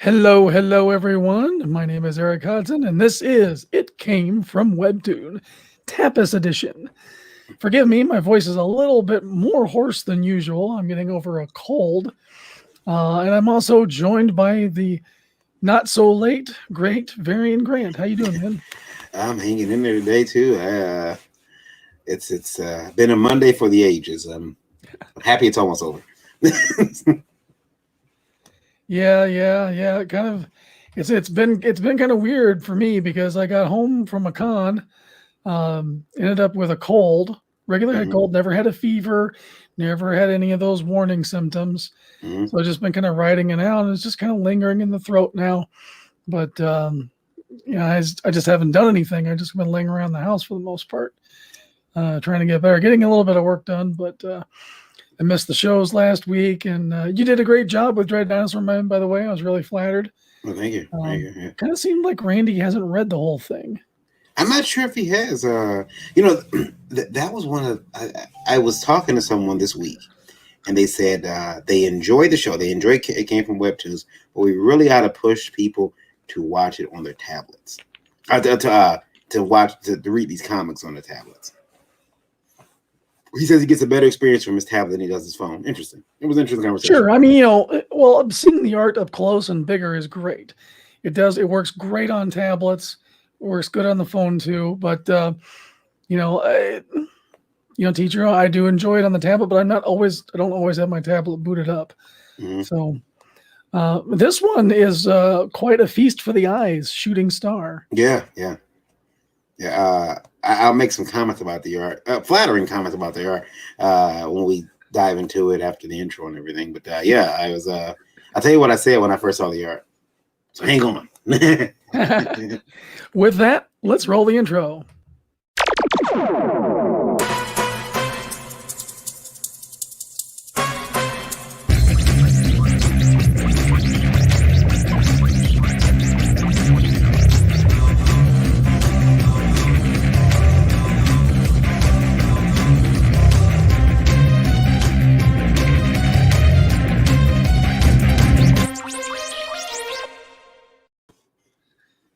Hello, hello, everyone. My name is Eric Hudson, and this is It Came from Webtoon, Tappas edition. Forgive me, my voice is a little bit more hoarse than usual. I'm getting over a cold. And I'm also joined by the not so late, great Varian Grant. How you doing, man? I'm hanging in there today too. It's been a Monday for the ages. I'm happy it's almost over. Yeah. Kind of, it's been kind of weird for me because I got home from a con, ended up with a cold, regular head cold, never had a fever, never had any of those warning symptoms. So I've just been kind of riding it out, and it's just kind of lingering in the throat now. But I just haven't done anything. I've just been laying around the house for the most part, trying to get better, getting a little bit of work done. But I missed the shows last week, and you did a great job with Dreadeding Dinosaur Man, by the way. I was really flattered. Well, thank you. Yeah. Kind of seemed like Randy hasn't read the whole thing. I'm not sure if he has. That was one of I was talking to someone this week, and they said they enjoyed the show. They enjoyed It Came from Webtoons, but we really ought to push people to watch it on their tablets, to read these comics on their tablets. He says he gets a better experience from his tablet than he does his phone. Interesting. It was an interesting conversation. Sure. I mean, seeing the art up close and bigger is great. It works great on tablets, works good on the phone too. But, teacher, I do enjoy it on the tablet, but I don't always have my tablet booted up. Mm-hmm. So this one is quite a feast for the eyes, Shooting Star. Yeah. I'll make some comments about the art, flattering comments about the art when we dive into it after the intro and everything. But I'll tell you what I said when I first saw the art. So hang on. With that, let's roll the intro.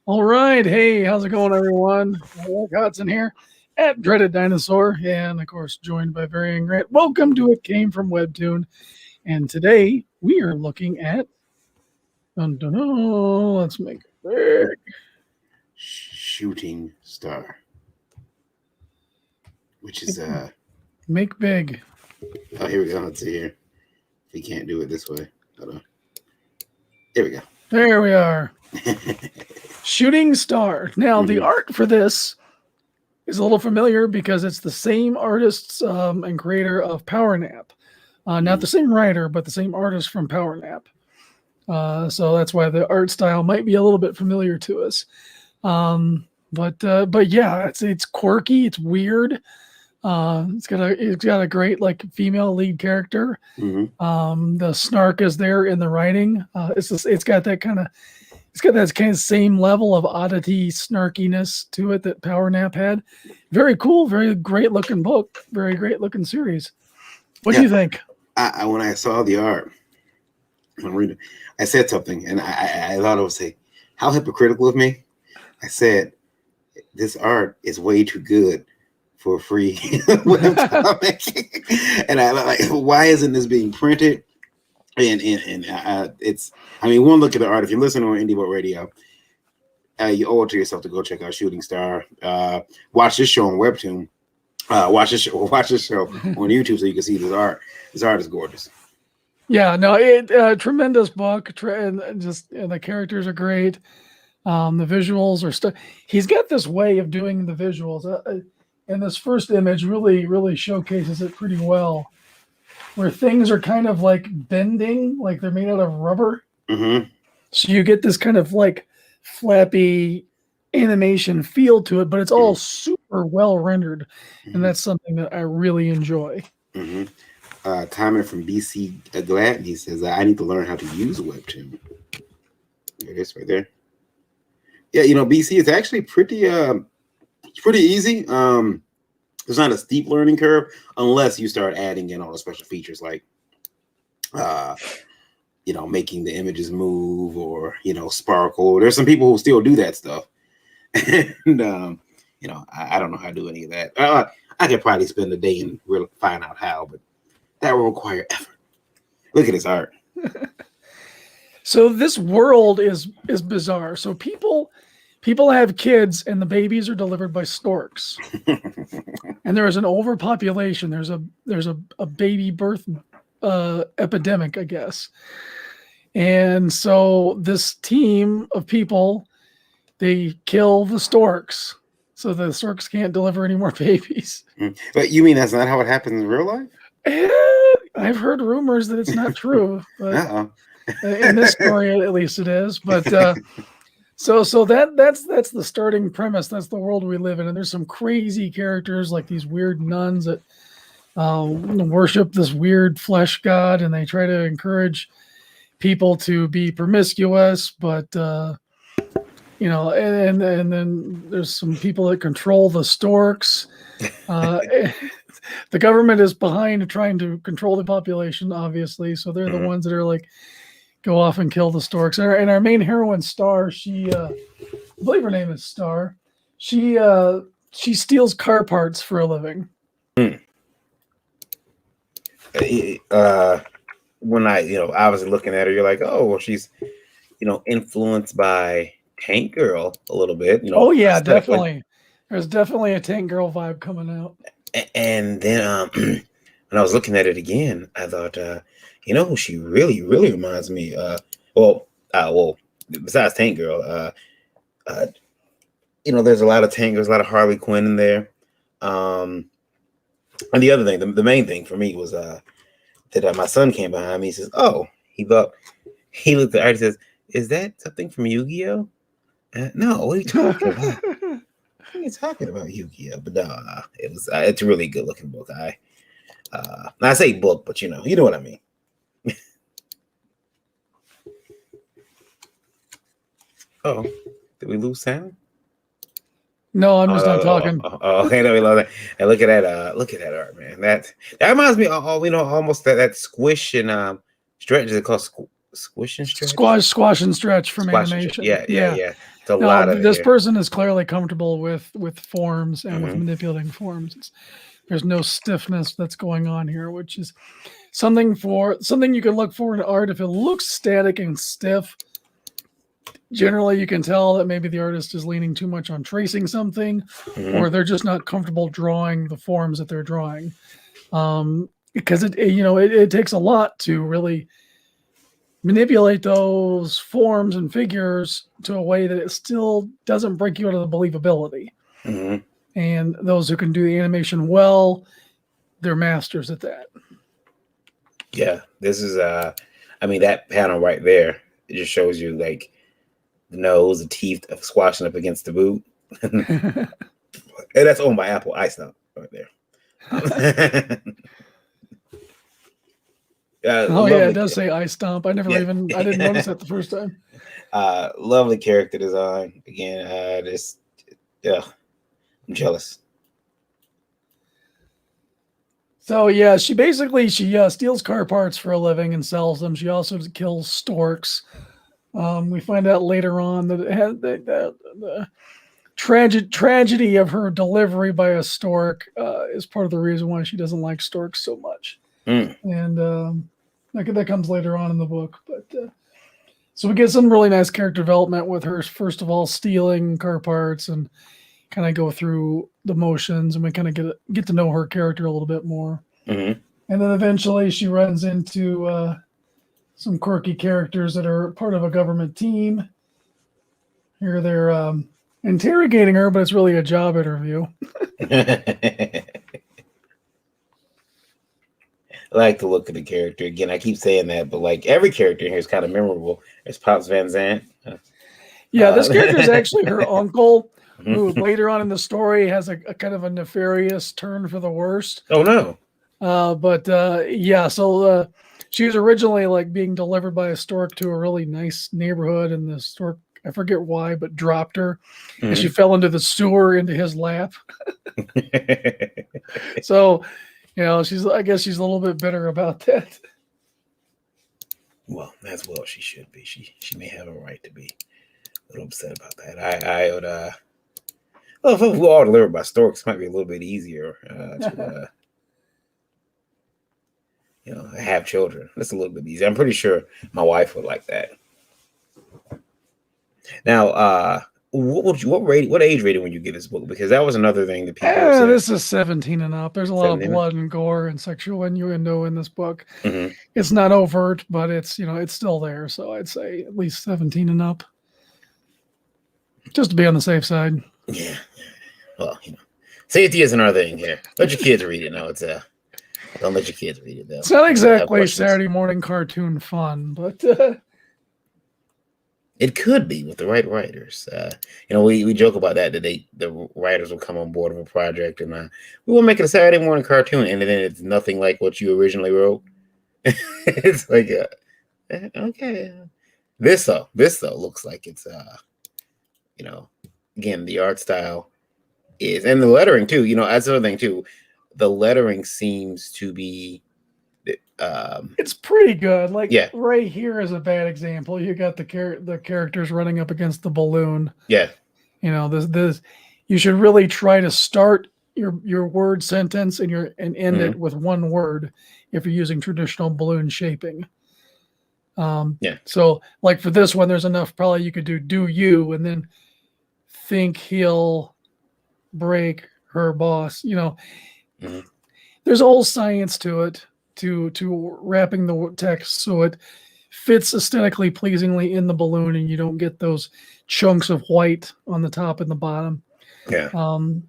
All right. Hey, how's it going, everyone? Eric Hudson here at Dreaded Dinosaur, and of course, joined by Varian Grant. Welcome to It Came from Webtoon. And today we are looking at let's make it big. Shooting Star. Which is make big. Oh, here we go. Let's see here. We can't do it this way. Hold on. There we go. There we are. Shooting Star. Now, the art for this is a little familiar because it's the same artists and creator of Power Nap. Not the same writer, but the same artist from Power Nap. So that's why the art style might be a little bit familiar to us. But yeah, it's quirky. It's weird. It's got a great female lead character. The snark is there in the writing. It's got that kind of same level of oddity snarkiness to it that Power Nap had. Very cool, very great looking book, very great looking series. What do you think? When I saw the art, I said something, and I thought it would say, how hypocritical of me. I said, this art is way too good for a free webcomic. And I like, why isn't this being printed? And it's, I mean, one look at the art. If you're listening on Indie Boat Radio, you owe it to yourself to go check out Shooting Star. Watch this show on Webtoon. Watch this show on YouTube so you can see this art. This art is gorgeous. Yeah, no, tremendous book. And the characters are great. The visuals are stuff. He's got this way of doing the visuals. And this first image really showcases it pretty well, where things are kind of like bending, like they're made out of rubber. Mm-hmm. So you get this kind of like flappy animation feel to it, but it's all super well rendered. And that's something that I really enjoy. Comment from BC Gladney says, I need to learn how to use Webtoon. There it is right there. Yeah, BC is actually pretty easy. There's not a steep learning curve unless you start adding in all the special features like making the images move or, sparkle. There's some people who still do that stuff. And, I don't know how to do any of that. I could probably spend a day and really find out how, but that will require effort. Look at this art. So this world is bizarre. So people have kids and the babies are delivered by storks. And there is an overpopulation. There's a baby birth epidemic, I guess. And so this team of people, they kill the storks so the storks can't deliver any more babies. But you mean that's not how it happens in real life? I've heard rumors that it's not true, but in this story at least it is. But so that's the starting premise. That's the world we live in, and there's some crazy characters like these weird nuns that worship this weird flesh god, and they try to encourage people to be promiscuous, but and then there's some people that control the storks. The government is behind trying to control the population, obviously, so they're the ones that are like go off and kill the storks. And our main heroine, Star, she I believe her name is Star. She steals car parts for a living. When I was looking at her, you're like, oh, well, she's, influenced by Tank Girl a little bit. Oh yeah, definitely. There's definitely a Tank Girl vibe coming out. And then when I was looking at it again, I thought, who she really, really reminds me. Well, besides Tank Girl, there's a lot of Tank Girls, a lot of Harley Quinn in there. And the other thing, the main thing for me was that my son came behind me. He says, "Oh," he looked at art. He says, "Is that something from Yu-Gi-Oh?" No, what are you talking about? What are you talking about, Yu-Gi-Oh? But no, it's a really good looking book. I say book, but you know what I mean. Oh, did we lose sound? No, I'm just not talking. Okay, no, we lost that. And look at that art, man. That reminds me of almost that squish and stretch. Is it called squish and stretch? Squash and stretch from animation. Yeah. It's a lot of this person is clearly comfortable with forms and with manipulating forms. There's no stiffness that's going on here, which is something you can look for in art. If it looks static and stiff, generally you can tell that maybe the artist is leaning too much on tracing something, or they're just not comfortable drawing the forms that they're drawing. Because it takes a lot to really manipulate those forms and figures to a way that it still doesn't break you out of the believability. And those who can do the animation well, they're masters at that. Yeah, this is that panel right there, it just shows you like the nose, the teeth of squashing up against the boot. And that's owned by Apple. I Stomp right there. It does say I Stomp. I didn't notice that the first time. Lovely character design. Again, I'm jealous. So yeah, she steals car parts for a living and sells them. She also kills storks. We find out later on that it had the tragedy of her delivery by a stork is part of the reason why she doesn't like storks so much. And that comes later on in the book. But so we get some really nice character development with her. First of all, stealing car parts and kind of go through the motions, and we kind of get to know her character a little bit more. And then eventually she runs into some quirky characters that are part of a government team. Here they're interrogating her, but it's really a job interview. I like the look of the character. Again, I keep saying that, but like every character in here is kind of memorable. There's Pops Van Zandt. This character is actually her uncle, who later on in the story has a kind of a nefarious turn for the worst. Oh no. So she was originally like being delivered by a stork to a really nice neighborhood, and the stork, I forget why, but dropped her, and she fell into the sewer into his lap. So, I guess she's a little bit bitter about that. Well, as well she should be. She may have a right to be a little upset about that. I would well, if we were all delivered by storks, it might be a little bit easier to have children. That's a little bit easier. I'm pretty sure my wife would like that. Now, what age rating would you give this book? Because that was another thing that people said. This is 17 and up. There's a lot of 17? blood and gore and sexual innuendo in this book. Mm-hmm. It's not overt, but it's it's still there. So I'd say at least 17 and up, just to be on the safe side. Yeah. Well, safety isn't our thing here. Let your kids read it. No, it's don't let your kids read it though. It's not exactly Saturday morning cartoon fun, but it could be with the right writers. We joke about that the writers will come on board of a project and we will make it a Saturday morning cartoon, and then it's nothing like what you originally wrote. It's like okay. This though looks like it's again, the art style is, and the lettering too, that's the other thing too. The lettering seems to be it's pretty good. Like yeah. Right here is a bad example. You got the characters running up against the balloon. Yeah. This you should really try to start your word sentence and end it with one word if you're using traditional balloon shaping. Yeah. So like for this one, there's enough probably you could do you and then think he'll break her boss. There's a whole science to it, to wrapping the text so it fits aesthetically pleasingly in the balloon and you don't get those chunks of white on the top and the bottom. Yeah.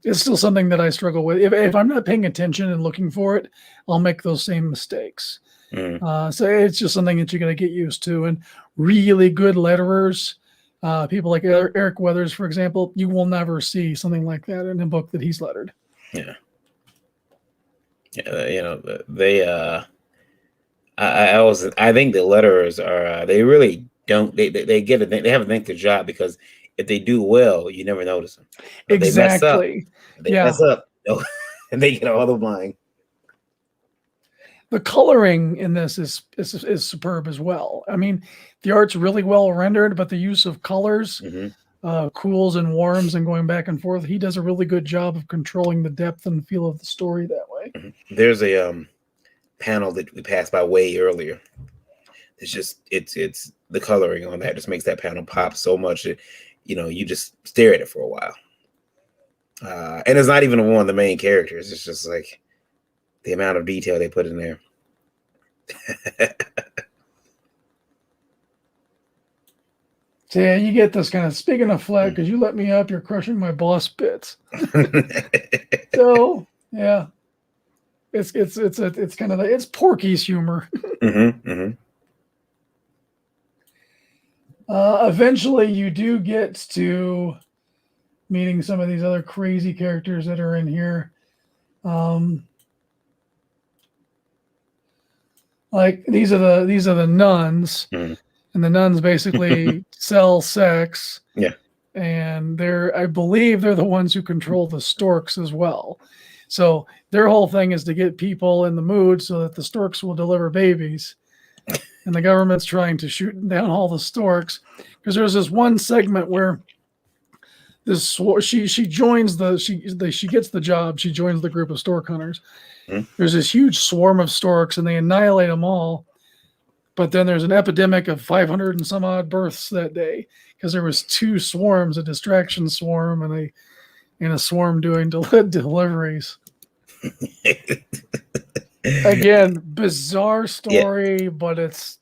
It's still something that I struggle with. If I'm not paying attention and looking for it, I'll make those same mistakes. So it's just something that you got to get used to. And really good letterers, people like Eric Weathers, for example, you will never see something like that in a book that he's lettered. Yeah. Yeah, they I think the letterers are they really don't they haven't think their job, because if they do well, you never notice them. If exactly. They mess up, and they get all the blame. The coloring in this is superb as well. I mean, the art's really well rendered, but the use of colors, cools and warms and going back and forth, he does a really good job of controlling the depth and feel of the story that way. There's a panel that we passed by way earlier. It's just it's the coloring on that just makes that panel pop so much that you just stare at it for a while. And it's not even one of the main characters. It's just like the amount of detail they put in there. So yeah, you get this kind of, speaking of flag, because you let me up, you're crushing my boss bits. So yeah, it's kind of it's Porky's humor. Eventually, you do get to meeting some of these other crazy characters that are in here. Like these are the nuns, and the nuns basically sell sex. Yeah, and I believe they're the ones who control the storks as well. So their whole thing is to get people in the mood so that the storks will deliver babies. And the government's trying to shoot down all the storks, because there's this one segment where she joins she gets the job. She joins the group of stork hunters. There's this huge swarm of storks and they annihilate them all. But then there's an epidemic of 500 and some odd births that day, because there was two swarms, a distraction swarm and a swarm doing deliveries. Again, bizarre story, but it's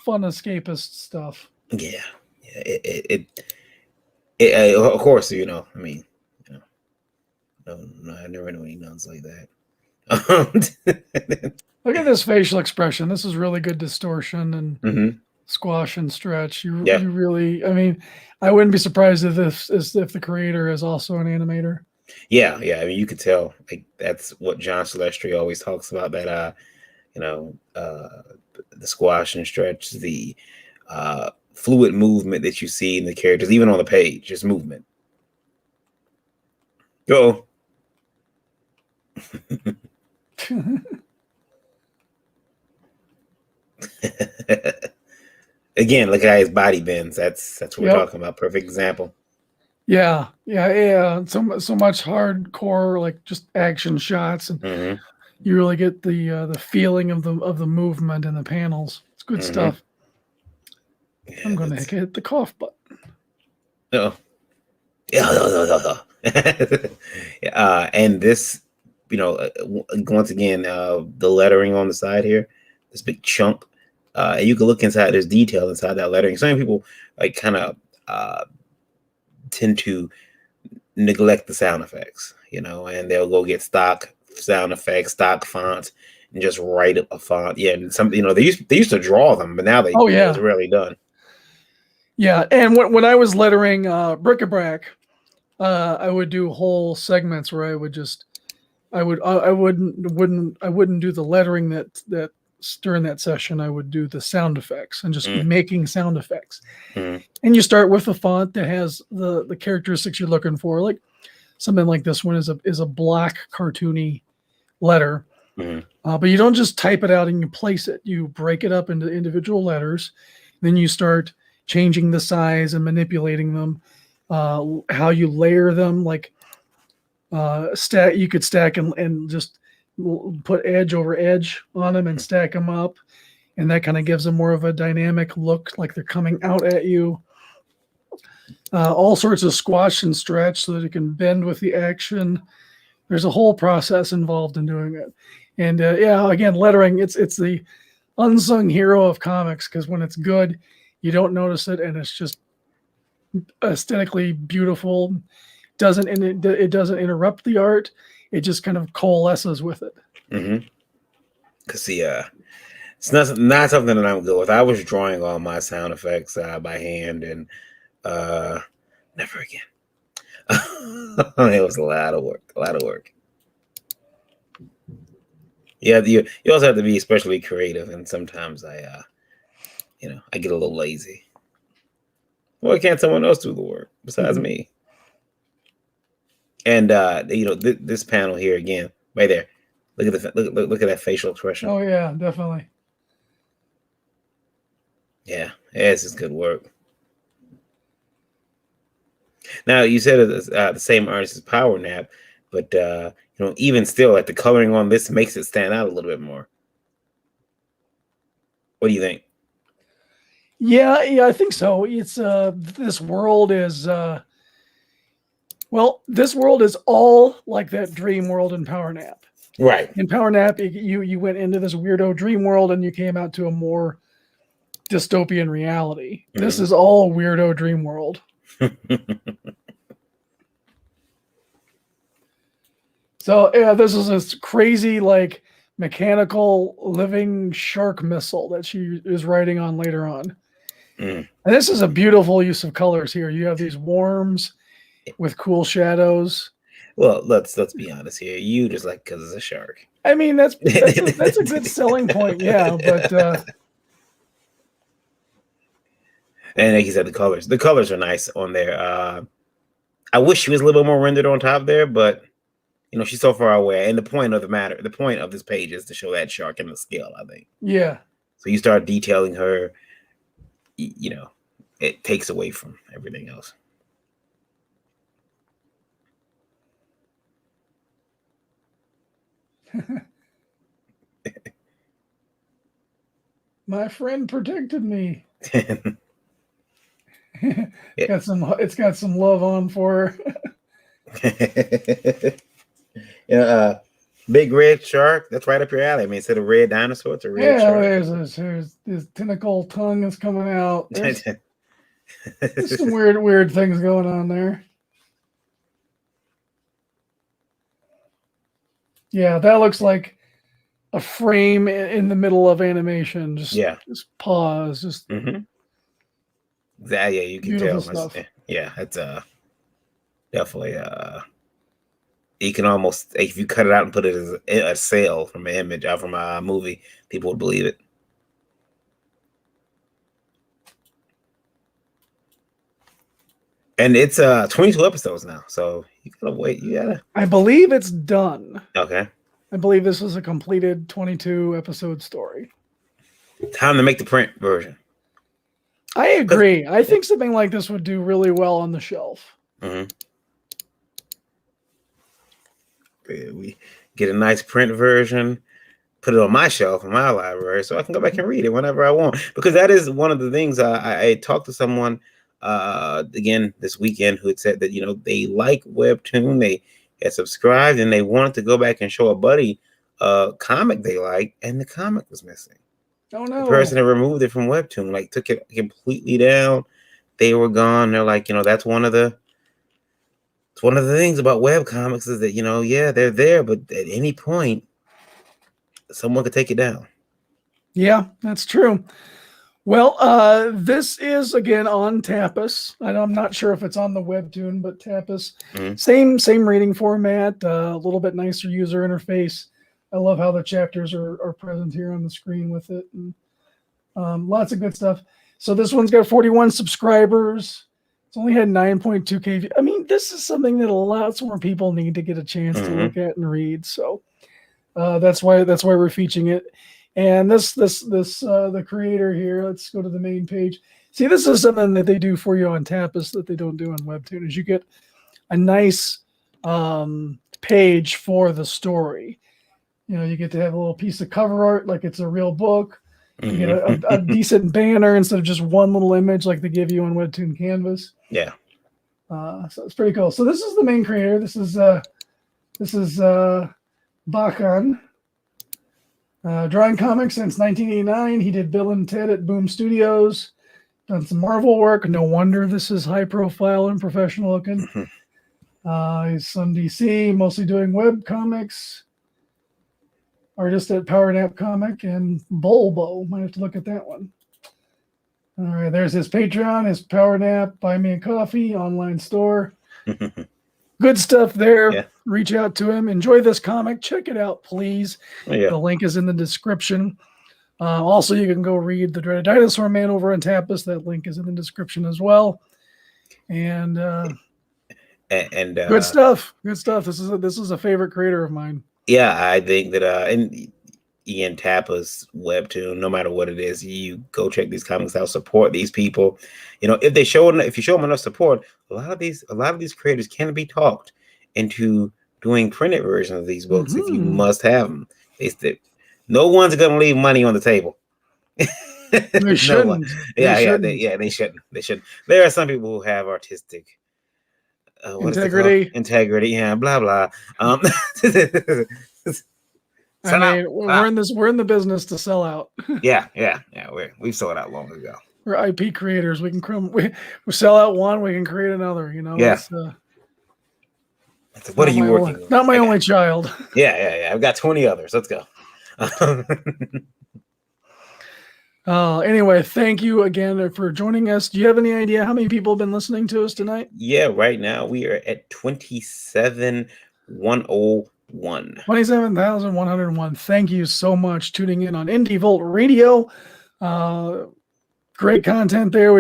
fun escapist stuff. Yeah. It of course, I mean, no, I never knew any nuns like that. Look at this facial expression. This is really good distortion and squash and stretch. You really, I mean, I wouldn't be surprised if the creator is also an animator. Yeah. I mean, you could tell. Like, that's what John Silvestri always talks about. That the squash and stretch, the fluid movement that you see in the characters, even on the page, just movement. Go. Again, look at how his body bends. That's what we're Yep. talking about. Perfect example. Yeah. So much hardcore, like just action shots, and Mhm. you really get the feeling of the movement in the panels. It's good Mhm. stuff. Yeah, I'm gonna hit the cough button. oh. And this, once again, the lettering on the side here, this big chunk, and you can look inside. There's detail inside that lettering. Some people like kind of tend to neglect the sound effects, and they'll go get stock sound effects, stock fonts, and just write a font. Yeah, and some, they used to draw them, but now Oh yeah, it's rarely done. yeah. And when I was lettering bric-a-brac, I would do whole segments where I would just, I wouldn't do the lettering that during that session. I would do the sound effects and just making sound effects. Mhm. And you start with a font that has the characteristics you're looking for, like something like this one is a black cartoony letter. Mhm. But you don't just type it out and you place it. You break it up into individual letters. Then you start changing the size and manipulating them. How you layer them, like stack. You could stack and just put edge over edge on them and stack them up, and that kind of gives them more of a dynamic look, like they're coming out at you. All sorts of squash and stretch so that it can bend with the action. There's a whole process involved in doing it. And again, lettering, it's the unsung hero of comics, because when it's good, you don't notice it, and it's just aesthetically beautiful. It doesn't interrupt the art. It just kind of coalesces with it. Mm-hmm. Cause see, it's not something that I'm good with. I was drawing all my sound effects by hand, and never again. It was a lot of work. Yeah, you also have to be especially creative, and sometimes I get a little lazy. Why can't someone else do the work besides me? And this panel here again, right there. Look at look at that facial expression. Oh yeah, definitely. Yeah, this is good work. Now you said it's the same artist as Power Nap, but even still, like the coloring on this makes it stand out a little bit more. What do you think? Yeah, I think so. It's this world is this world is all like that dream world in Power Nap. Right. In Power Nap, you went into this weirdo dream world and you came out to a more dystopian reality. Mm-hmm. This is all weirdo dream world. So this is this crazy, like, mechanical living shark missile that she is riding on later on. And this is a beautiful use of colors here. You have these worms with cool shadows. Well, let's be honest here. You just like because it's a shark. I mean, that's a good selling point, yeah. But and like you said, the colors are nice on there. I wish she was a little bit more rendered on top there, but she's so far away. And the point of this page is to show that shark in the scale, I think. Yeah. So you start detailing her, it takes away from everything else. My friend protected me. It's got some love on for her. Big red shark. That's right up your alley. I mean, instead of red dinosaur, it's a red shark. There's this tentacle tongue is coming out. There's some weird things going on there. Yeah, that looks like a frame in the middle of animation. Just pause. Just yeah, you can tell. Stuff. Yeah, it's definitely you can almost, if you cut it out and put it as a sale from an image out from a movie, people would believe it. And it's 22 episodes now, so you gotta wait. I believe it's done. Okay. I believe this was a completed 22 episode story. Time to make the print version. I agree. I think something like this would do really well on the shelf. Mm-hmm. We get a nice print version, put it on my shelf in my library, so I can go back and read it whenever I want. Because that is one of the things I talked to someone again this weekend who had said that they like Webtoon, they had subscribed, and they wanted to go back and show a buddy comic they like, and the comic was missing. Oh no! The person that removed it from Webtoon, like, took it completely down. They were gone. They're like, that's one of the things about web comics is that they're there, but at any point someone could take it down. Yeah, that's true. Well, this is again on Tappas. I'm not sure if it's on the Webtoon, but Tappas, same reading format, a little bit nicer user interface. I love how the chapters are present here on the screen with it, and lots of good stuff. So this one's got 41 subscribers. It's only had 9.2K. I mean, this is something that lots more people need to get a chance to look at and read. So that's why we're featuring it. And the creator here. Let's go to the main page. See, this is something that they do for you on Tappas that they don't do on Webtoon. Is you get a nice page for the story. You get to have a little piece of cover art like it's a real book. You get a decent banner instead of just one little image like they give you on Webtoon Canvas. Yeah. So it's pretty cool. So this is the main creator. This is Bakan. Drawing comics since 1989. He did Bill and Ted at Boom Studios. Done some Marvel work. No wonder this is high profile and professional looking. He's some DC, mostly doing web comics. Artist at Power Nap Comic and Bulbo. Might have to look at that one. All right, there's his Patreon, his Power Nap, Buy Me a Coffee, online store. Good stuff there. Yeah. Reach out to him. Enjoy this comic. Check it out, please. Yeah. The link is in the description. Also, you can go read The Dreaded Dinosaur Man over on Tappas. That link is in the description as well. And good stuff. Good stuff. This is a favorite creator of mine. Yeah, I think that and Ian Tappas Webtoon, no matter what it is, you go check these comics out, support these people. If you show them enough support, a lot of these creators can be talked into doing printed versions of these books if you must have them. No one's gonna leave money on the table. They shouldn't. They shouldn't. There are some people who have artistic integrity, yeah, blah blah. We're in the business to sell out. yeah. We've sold out long ago. We're IP creators. We can we sell out one, we can create another. Yeah. What are you working on? Not my only child. Yeah. I've got 20 others. Let's go. Anyway, thank you again for joining us. Do you have any idea how many people have been listening to us tonight? Yeah, right now we are at 27,101. 27,101. Thank you so much tuning in on Indie Volt Radio. Great content there.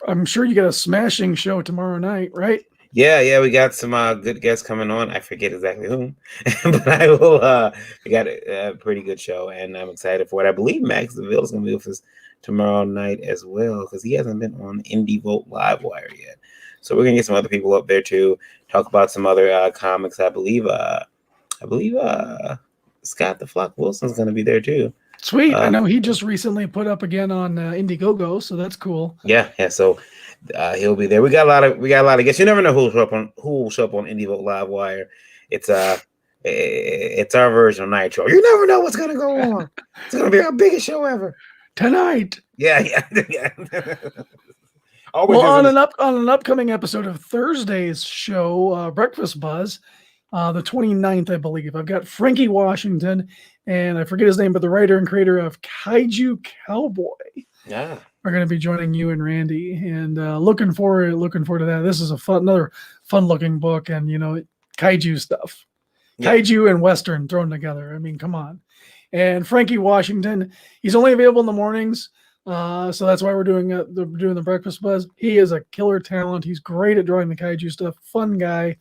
I'm sure you got a smashing show tomorrow night, right? Yeah, we got some good guests coming on. I forget exactly whom, but I will. We got a pretty good show, and I'm excited for it. I believe Max DeVille is going to be with us tomorrow night as well because he hasn't been on Indie Volt Livewire yet. So we're going to get some other people up there too. Talk about some other comics. I believe Scott the Flock Wilson's going to be there too. Sweet. I know he just recently put up again on Indiegogo, so that's cool. Yeah. So he'll be there. We got a lot of guests. You never know who will show up on Indie Volt Livewire. It's our version of Nitro. You never know what's gonna go on. It's gonna be our biggest show ever tonight. Yeah. Well, on an upcoming episode of Thursday's show, Breakfast Buzz, the 29th, I believe, I've got Frankie Washington, and I forget his name, but the writer and creator of Kaiju Cowboy. Yeah. Are going to be joining you and Randy, and looking forward to that. This is another fun looking book, and kaiju stuff, kaiju and Western thrown together. I mean, come on. And Frankie Washington, he's only available in the mornings, so that's why we're doing the Breakfast Buzz. He is a killer talent. He's great at drawing the kaiju stuff. Fun guy.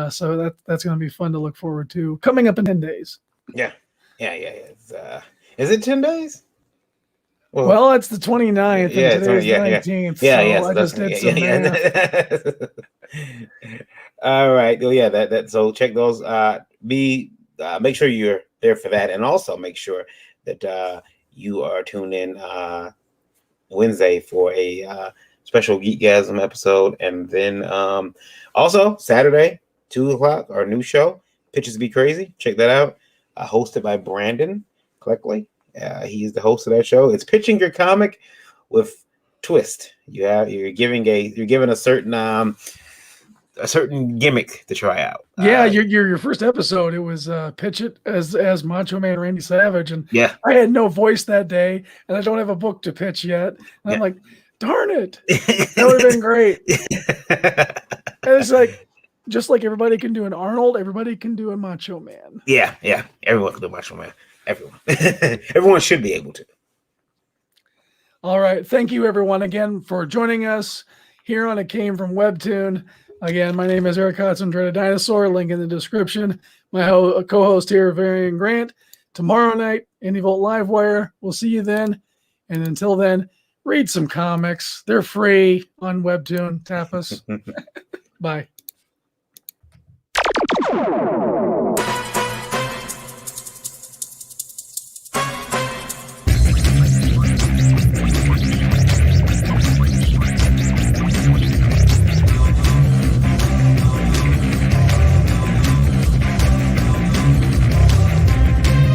So that's going to be fun to look forward to. Coming up in 10 days. Yeah. Is it 10 days? Well, it's the 29th yeah, and today's the yeah. 19th. Yeah, so so I just did some math. All right. Well, yeah, that so check those. Make sure you're there for that, and also make sure that you are tuned in Wednesday for a special Geekgasm episode, and then also Saturday, 2:00, our new show, Pitches Be Crazy. Check that out. Hosted by Brandon Cleckley. He's the host of that show. It's pitching your comic with twist. You're giving a certain gimmick to try out. Yeah, your first episode, it was pitch it as Macho Man Randy Savage, and yeah, I had no voice that day, and I don't have a book to pitch yet. And I'm like, darn it, that would have been great. And it's like, just like everybody can do an Arnold, everybody can do a Macho Man. Yeah, everyone can do Macho Man. Everyone should be able to. All right, thank you everyone again for joining us here on It Came From Webtoon. Again, my name is Eric Hodson, Dreaded Dinosaur. Link in the description. My co-host here, Varian Grant. Tomorrow night, IndieVolt Livewire. We'll see you then. And until then, read some comics. They're free on Webtoon. Tappas. Bye.